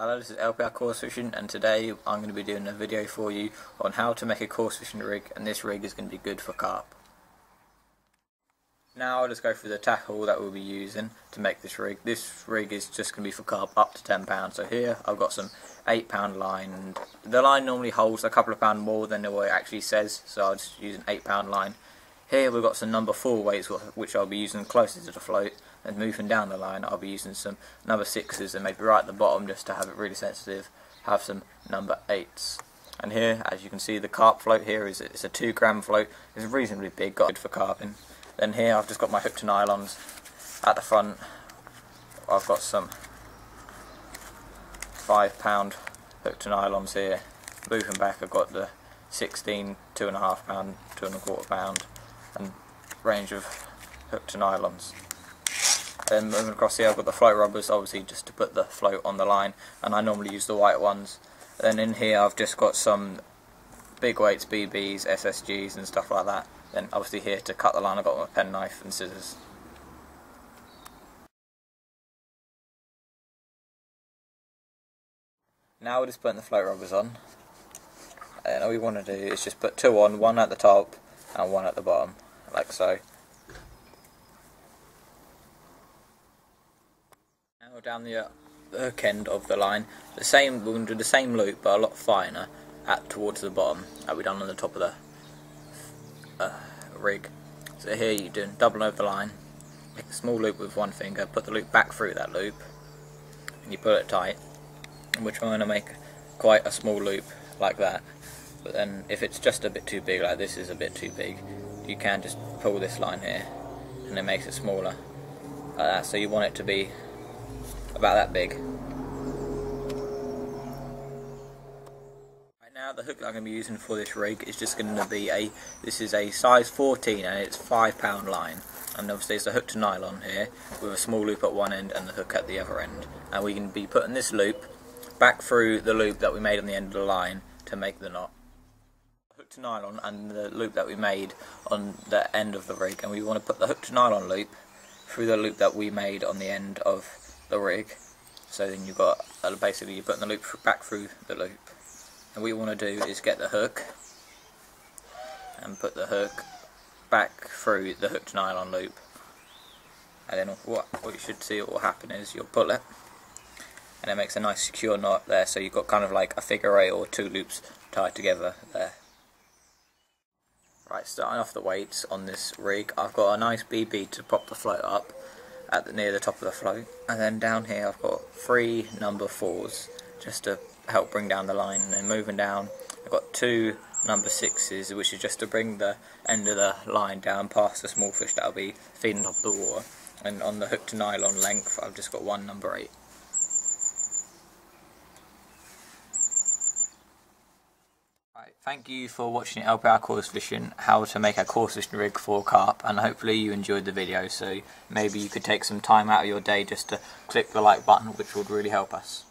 Hello, this is LPR Coarse Fishing, and today I'm going to be doing a video for you on how to make a coarse fishing rig, and this rig is going to be good for carp. Now I'll just go through the tackle that we'll be using to make this rig. This rig is just going to be for carp up to 10 pounds. So here I've got some 8 pound line, and the line normally holds a couple of pound more than what it actually says, so I'll just use an 8 pound line. Here we've got some number 4 weights which I'll be using closer to the float, and moving down the line I'll be using some number 6s and maybe right at the bottom just to have it really sensitive, have some number 8s. And here, as you can see, the carp float here it's a 2 gram float. It's reasonably big, got good for carping. Then here I've just got my hook to nylons. At the front I've got some 5 pound hook to nylons here. Moving back I've got the 16 2.5 pound, 2.25 pound and range of hook to nylons. Then moving across here I've got the float rubbers, obviously just to put the float on the line, and I normally use the white ones. Then in here I've just got some big weights, BBs, SSGs and stuff like that. Then obviously here to cut the line I've got my penknife and scissors. Now we're just putting the float rubbers on, and all we want to do is just put 2 on, 1 at the top and 1 at the bottom, like so. Now down the hook end of the line, we're going to do the same loop but a lot finer towards the bottom that we done on the top of the rig. So here you're doing double over the line, make a small loop with one finger, put the loop back through that loop and you pull it tight, and we're trying to make quite a small loop like that. But then if it's just a bit too big, like this is a bit too big, you can just pull this line here and it makes it smaller like that. So you want it to be about that big. Right now the hook that I'm going to be using for this rig is just going to be this is a size 14 and it's 5 pound line, and obviously it's a hook to nylon here with a small loop at one end and the hook at the other end, and we can be putting this loop back through the loop that we made on the end of the line to make the knot. Hook to nylon and the loop that we made on the end of the rig, and we want to put the hook to nylon loop through the loop that we made on the end of the rig. So then you've got basically you're putting the loop back through the loop, and what we want to do is get the hook and put the hook back through the hook to nylon loop, and then what you should see what will happen is you'll pull it and it makes a nice secure knot there, so you've got kind of like a figure 8 or 2 loops tied together there. Right, starting off the weights on this rig, I've got a nice BB to prop the float up near the top of the float, and then down here I've got 3 number 4s just to help bring down the line, and then moving down I've got 2 number 6s, which is just to bring the end of the line down past the small fish that'll be feeding top of the water, and on the hook to nylon length I've just got 1 number 8. Thank you for watching LPR Coarse Fishing, how to make a coarse fishing rig for carp, and hopefully you enjoyed the video, so maybe you could take some time out of your day just to click the like button, which would really help us.